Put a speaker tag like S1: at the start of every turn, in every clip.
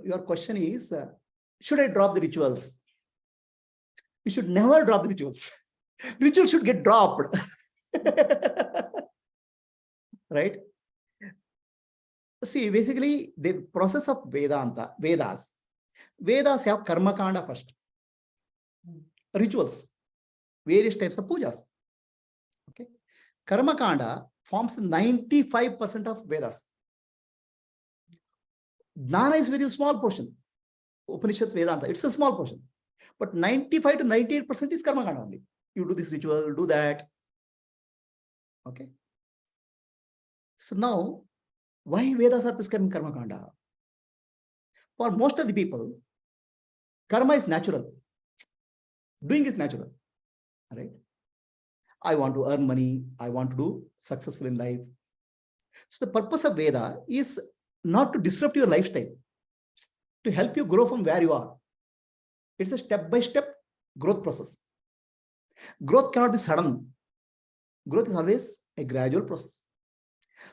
S1: Your question is, should I drop the rituals? You should never drop the rituals. Rituals should get dropped. Right? See, basically, the process of Vedas have karma kanda first. Rituals, various types of pujas. Okay. Karma kanda forms 95% of Vedas. Jnana is very small portion. Upanishads, Vedanta, it's a small portion. But 95 to 98% is karma kanda only. You do this ritual, do that. Okay. So now, why Vedas are prescribing karma kanda? For most of the people, karma is natural. Doing is natural. Right? I want to earn money. I want to do successful in life. So the purpose of Veda is not to disrupt your lifestyle, to help you grow from where you are. It's a step-by-step growth process. Growth cannot be sudden. Growth is always a gradual process.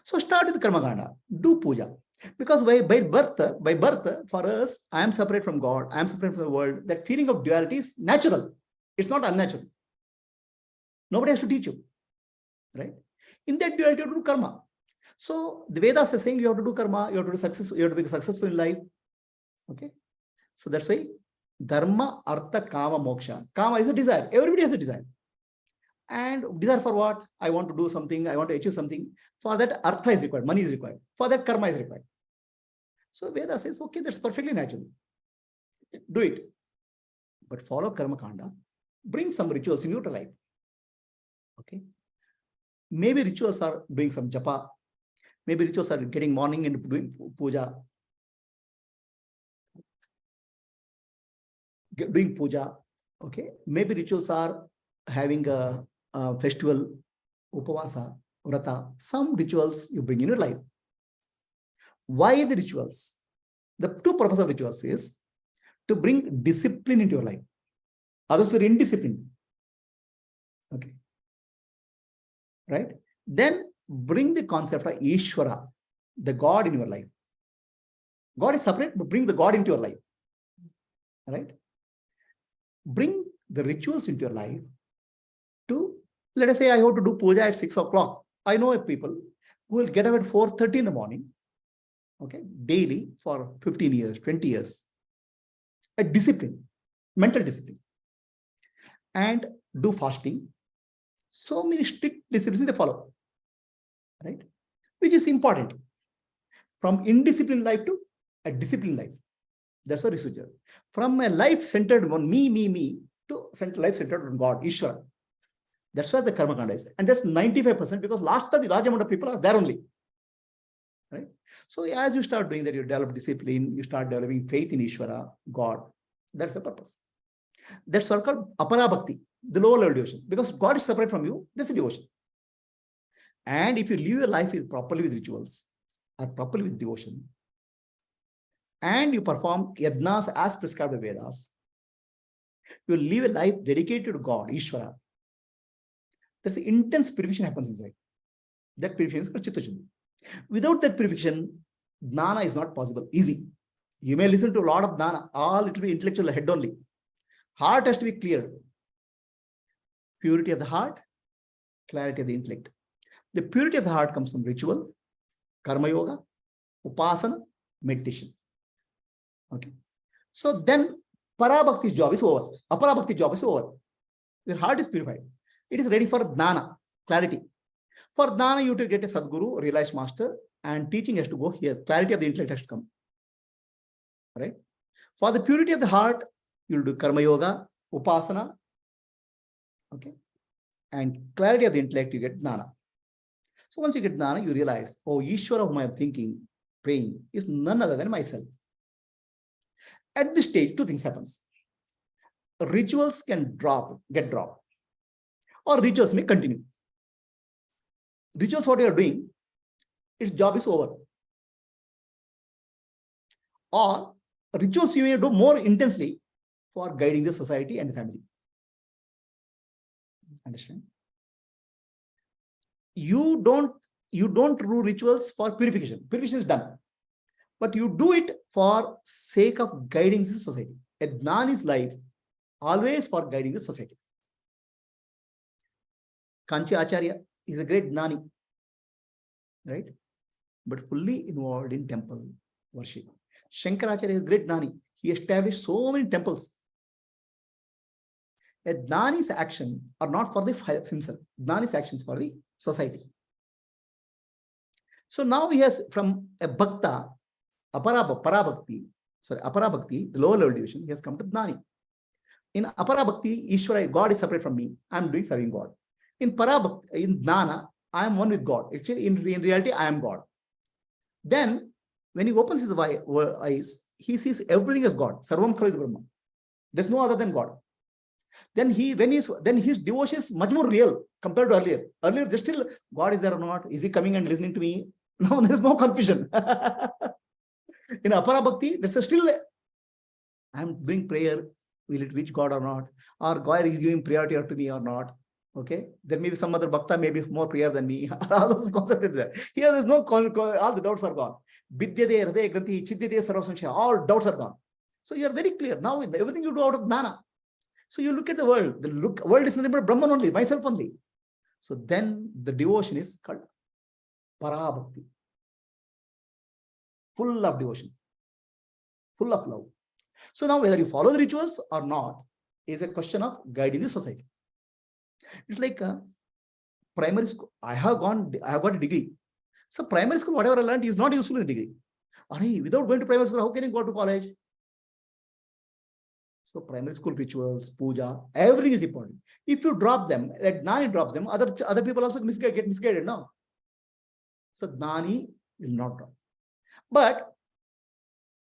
S1: So start with karma kanda, do puja. Because by birth, for us, I am separate from God, I am separate from the world. That feeling of duality is natural. It's not unnatural. Nobody has to teach you. Right? In that duality, you have to do karma. So the Vedas are saying you have to do karma, you have to do success, you have to be successful in life. Okay. So that's why dharma, artha, kama, moksha. Kama is a desire. Everybody has a desire. And desire for what? I want to do something, I want to achieve something. For that, artha is required, money is required. For that, karma is required. So Veda says, okay, that's perfectly natural. Do it. But follow karma kanda. Bring some rituals in your life. Okay. Maybe rituals are doing some japa. Maybe rituals are getting morning and doing puja. Doing puja. Okay. Maybe rituals are having a festival, upavasa, vrata. Some rituals you bring in your life. Why the rituals? The two purposes of rituals is to bring discipline into your life. Others were indisciplined. Okay. Right? Then bring the concept of Ishvara, the God in your life. God is separate, but bring the God into your life. Right? Bring the rituals into your life to, let us say I have to do puja at 6 o'clock. I know people who will get up at 4:30 in the morning, okay, daily for 15 years, 20 years. A discipline, mental discipline. And do fasting. So many strict disciplines they follow. Right? Which is important. From indisciplined life to a disciplined life. That's the researcher. From a life centered on me to life centered on God, Ishvara. That's where the karma kanda is. And that's 95% because large amount of people are there only. Right? So as you start doing that, you develop discipline, you start developing faith in Ishvara, God. That's the purpose. That's what called apara bhakti, the lower level devotion. Because God is separate from you, that's a devotion. And if you live your life properly with rituals or properly with devotion, and you perform yajnas as prescribed by Vedas, you will live a life dedicated to God, Ishvara. There's an intense purification happens inside. That purification is called Chitta Shuddhi. Without that purification, jnana is not possible, easy. You may listen to a lot of jnana, all it will be intellectual head only. Heart has to be clear. Purity of the heart, clarity of the intellect. The purity of the heart comes from ritual, karma yoga, upasana, meditation. Okay. So then Parabhakti's job is over. Aparabhakti's job is over. Your heart is purified. It is ready for jnana, clarity. For jnana, you have to get a Sadguru, realized master, and teaching has to go here. Clarity of the intellect has to come. Right? For the purity of the heart, you will do karma yoga, upasana. Okay. And clarity of the intellect, you get jnana. So once you get jnana, you realize, oh, Ishvara whom I am thinking, praying, is none other than myself. At this stage, two things happens. Rituals can get dropped, or rituals may continue. Rituals, what you are doing, its job is over. Or rituals you may do more intensely for guiding the society and the family. Understand? You don't do rituals for purification. Purification is done. but you do it for sake of guiding the society. A Gnani's life always for guiding the society. Kanchi Acharya is a great Gnani, right? But fully involved in temple worship. Shankaracharya is a great Gnani. He established so many temples. A Gnani's action are not for himself. Gnani's actions for the society. So now he has, from a Bhakta, Parabhakti, the lower level division, he has come to Gnani. In Aparabhakti, Ishvara, God is separate from me. I am doing serving God. In Parabhakti, in Jnana, I am one with God. Actually, in reality, I am God. Then, when he opens his eyes, he sees everything as God. Sarvam Khalid Brahma. There's no other than God. Then his devotion is much more real compared to earlier. Earlier, there's still God is there or not? Is he coming and listening to me? No, there's no confusion. In Aparabhakti, there's still I'm doing prayer. Will it reach God or not? Or God is giving priority to me or not? Okay. There may be some other bhakta may be more prayer than me. All those concepts is there. Here there's no all the doubts are gone. Vidyate, Hridaya Granthi, Chidyate, Sarvasanshaya, all doubts are gone. So you are very clear. Now everything you do out of Jnana. So you look at the world. The world is nothing but Brahman only, myself only. So then the devotion is called Parabhakti. Full of devotion. Full of love. So now whether you follow the rituals or not is a question of guiding the society. It's like primary school. I have got a degree. So primary school, whatever I learned is not useful in the degree. Without going to primary school, how can you go to college? So primary school rituals, puja, everything is important. If you drop them, like Gnani drops them, other people also get misguided now. So Gnani will not drop. But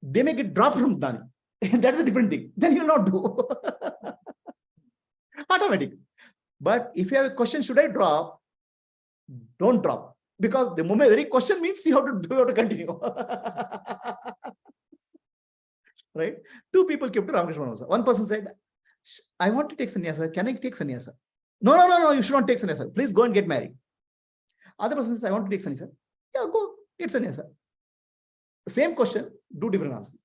S1: they may get dropped from Gnani. That is a different thing. Then you will not do. Automatic. But if you have a question, should I drop? Don't drop. Because the moment very question means you have to continue. Right? Two people came to Ramakrishna Paramahansa. One person said, I want to take sannyasa. Can I take sannyasa? No, you should not take sannyasa. Please go and get married. Other person says, I want to take sannyasa. Yeah, go get sannyasa. Same question, do different answers.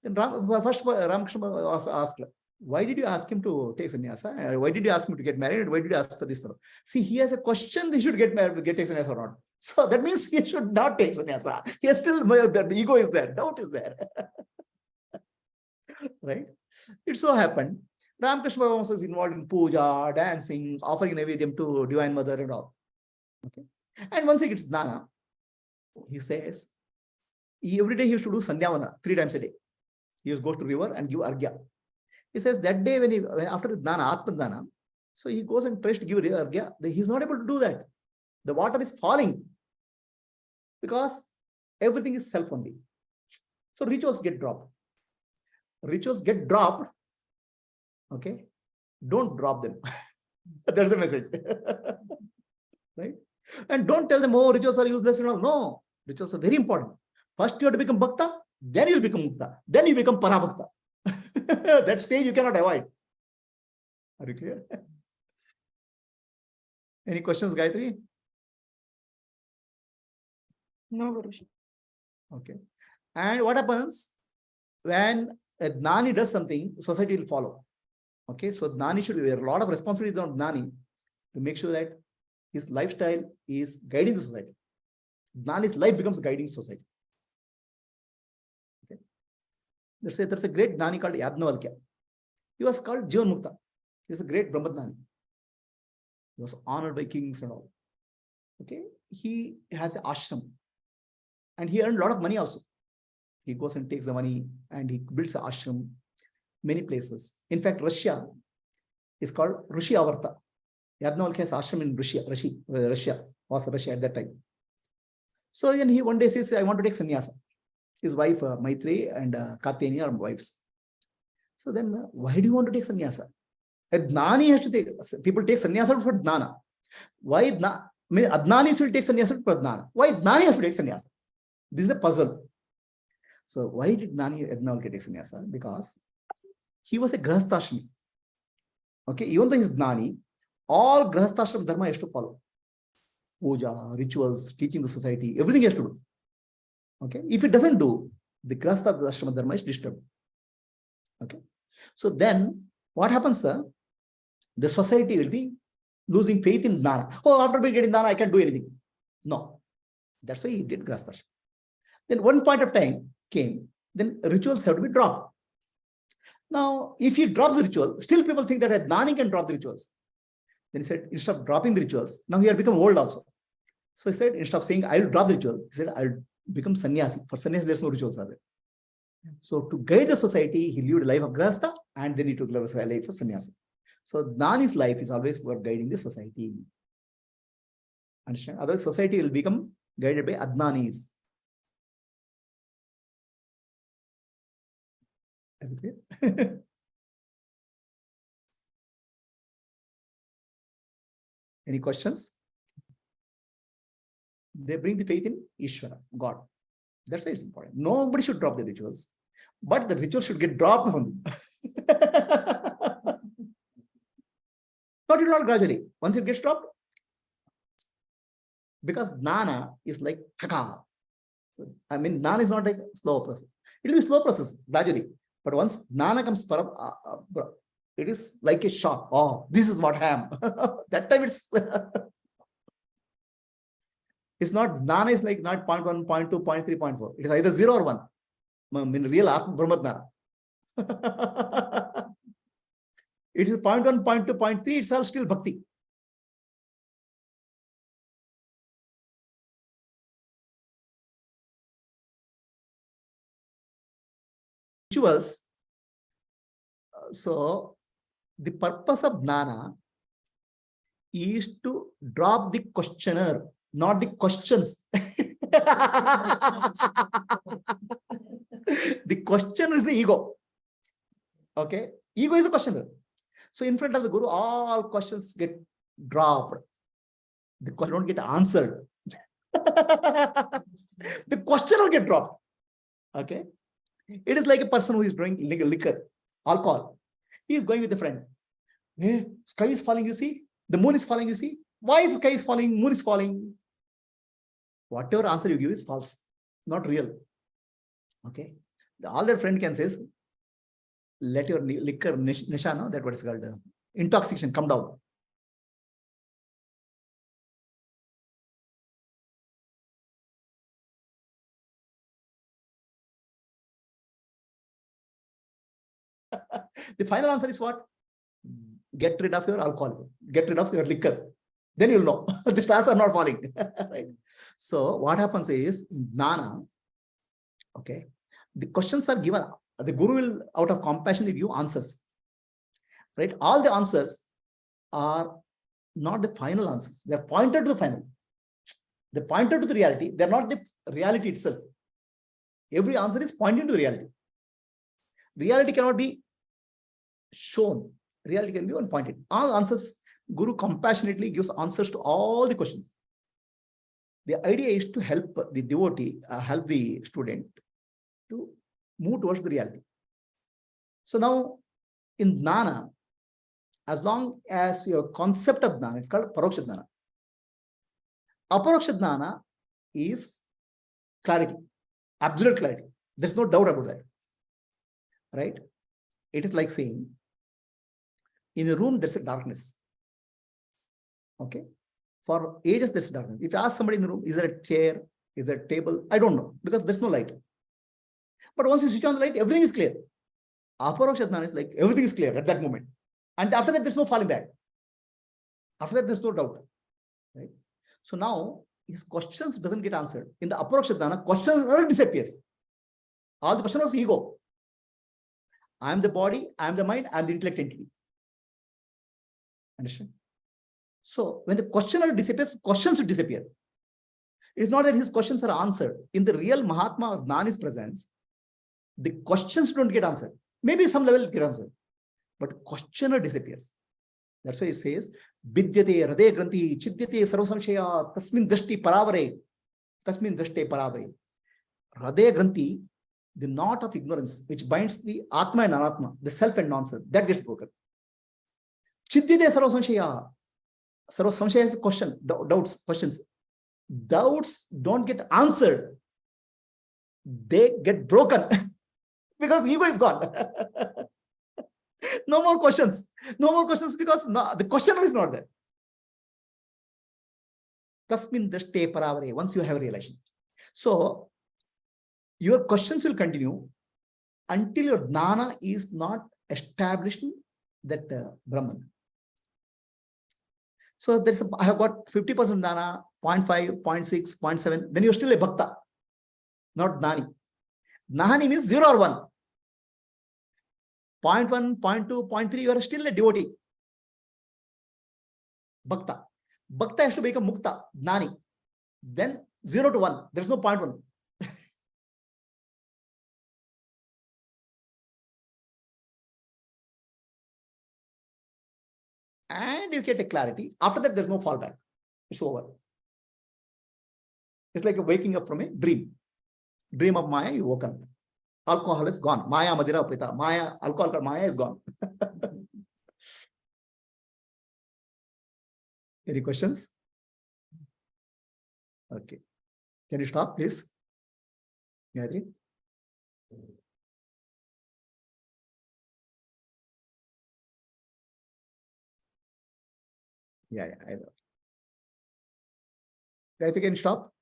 S1: Then first Ramakrishna asked, why did you ask him to take sannyasa? Why did you ask him to get married? Why did you ask for this fellow? See, he has a question, he should get married, take sannyasa or not. So that means he should not take sannyasa. He has still, the ego is there, doubt is there. Right? It so happened, Ramakrishna Paramahansa is involved in puja, dancing, offering Naivedyam to Divine Mother and all. Okay. And once he gets Jnana, he says, every day he used to do Sandhyavana 3 times a day. He used to go to river and give Argya. He says that day after Jnana, Atma Jnana, so he goes and tries to give Argya. He's not able to do that. The water is falling because everything is self only. So rituals get dropped. Rituals get dropped. Okay. Don't drop them. There's a message. Right? And don't tell them, oh, rituals are useless and all. No, rituals are very important. First you have to become Bhakta, then you'll become Mukta, then you become Parabhakta. That stage you cannot avoid. Are you clear? Any questions, Gayatri?
S2: No, Guruji.
S1: Okay. And what happens when a Gnani does something, society will follow. Okay. So Gnani should be a lot of responsibility on Gnani to make sure that his lifestyle is guiding the society. Gnani's life becomes guiding society. Okay. There's a great Gnani called Yadnavalkya. He was called Jivan Mukta. He's a great Brahmagnani. He was honored by kings and all. Okay. He has an ashram. And he earned a lot of money also. He goes and takes the money and he builds an ashram many places. In fact, Russia is called Rishi Avarta. Yadnavalkya has ashram in Russia was Russia at that time. So then he one day says, I want to take sannyasa. His wife, Maitri and Katyayani are wives. So then, why do you want to take sannyasa? A Gnani has to take, people take sannyasa for Jnana. Why Adnani should take sannyasa for Jnana? Why Gnani has to take sannyasa? This is a puzzle. So why did Yadnavalkya take sannyasa? Because he was a grahasthashrami. Okay, even though he is Gnani, all grahasthashram dharma has to follow. Puja, rituals, teaching the society, everything he has to do. Okay, if it doesn't do, The grasta ashrama dharma is disturbed. Okay. So then what happens, sir? The society will be losing faith in jnana. Oh, after getting jnana, I can do anything. No. That's why he did grasta ashrama. Then one point of time came, then rituals have to be dropped. Now, if he drops the ritual, still people think that a jnani can drop the rituals. Then he said, instead of dropping the rituals, now he had become old also. So he said, instead of saying, I will drop the ritual, he said, I will become sannyasi. For sannyasi, there's no rituals are there. So to guide the society, he lived a life of grahastha and then he took a life of sannyasi. So jnani's life is always about guiding the society. Understand? Otherwise, society will become guided by adnanis. Any questions? They bring the faith in Ishvara, God. That's why it's important. Nobody should drop the rituals, but the rituals should get dropped from them. Not gradually. Once it gets dropped, because jnana is like kaka. I mean, jnana is not like a slow process. It will be slow process gradually. But once jnana comes, it is like a shock. Oh, this is what I am. That time it's it's not, jnana is like not 0.1, 0.2, 0.3, 0.4. It is either 0 or 1. In real Atma Brahma jnana. It is 0.1, 0.2, 0.3, it's all still bhakti. Rituals. So the purpose of jnana is to drop the questioner, not the questions. The questioner is the ego. Okay, ego is a questioner. So in front of the Guru, all questions get dropped. The question don't get answered. The question will get dropped. Okay. It is like a person who is drinking liquor, alcohol. He is going with a friend. Hey, sky is falling, you see? The moon is falling, you see? Why the sky is falling, moon is falling? Whatever answer you give is false, not real. Okay. All that friend can say is, let your liquor, nishana, that what is called intoxication, come down. The final answer is what? Get rid of your alcohol, get rid of your liquor. Then you'll know the stars are not falling. Right? So what happens is in jnana, okay, the questions are given. The Guru will, out of compassion, give you answers. Right? All the answers are not the final answers. They're pointed to the final. They're pointed to the reality. They're not the reality itself. Every answer is pointing to the reality. Reality cannot be shown. Reality can be one pointed. All answers, Guru compassionately gives answers to all the questions. The idea is to help the devotee, help the student to move towards the reality. So now in jnana, as long as your concept of jnana, it's called paroksha jnana. Aparoksha jnana is clarity, absolute clarity. There's no doubt about that. Right? It is like saying, in a room, there's a darkness. Okay? For ages, there's darkness. If you ask somebody in the room, is there a chair? Is there a table? I don't know, because there's no light. But once you switch on the light, everything is clear. Aparoksha jnana is like everything is clear at that moment. And after that, there's no falling back. After that, there's no doubt. Right? So now, his questions doesn't get answered. In the aparoksha jnana, question disappears. All the question was ego. I am the body, I am the mind, I am the intellect entity. Understand? So when the questioner disappears, questions will disappear. It is not that his questions are answered. In the real Mahatma or Jnani's presence, the questions don't get answered. Maybe some level get answered, but questioner disappears. That's why it says, Vidyate Rade Granthi Chidyate Sarvasamshaya Tasmin Drashti Paravare. Tasmin Drashte Paravare. Rade Granthi, the knot of ignorance which binds the Atma and Anatma, the self and non-self, that gets broken. Chidyate Sarvasamshaya. Sarvasamshaya is a question, doubts, questions. Doubts don't get answered. they get broken because ego is gone. No more questions. No more questions because no, the questioner is not there. Tasmin drashte paravare, once you have a realization. So your questions will continue until your jnana is not established that Brahman. So I have got 50% jnana, 0.5, 0.6, 0.7, then you're still a bhakta, not jnani. Jnani means 0 or 1. 0.1, 0.2, 0.3, you are still a devotee. Bhakta. Bhakta has to become mukta, jnani. Then 0 to 1, there's no 0.1. And you get a clarity. After that, there's no fallback. It's over. It's like waking up from a dream. Dream of Maya, you woke up. Alcohol is gone. Maya, Madira, Pita. Maya, alcohol, Maya is gone. Any questions? Okay. Can you stop, please? Gayatri? Yeah, I know. Gayatri, can you stop?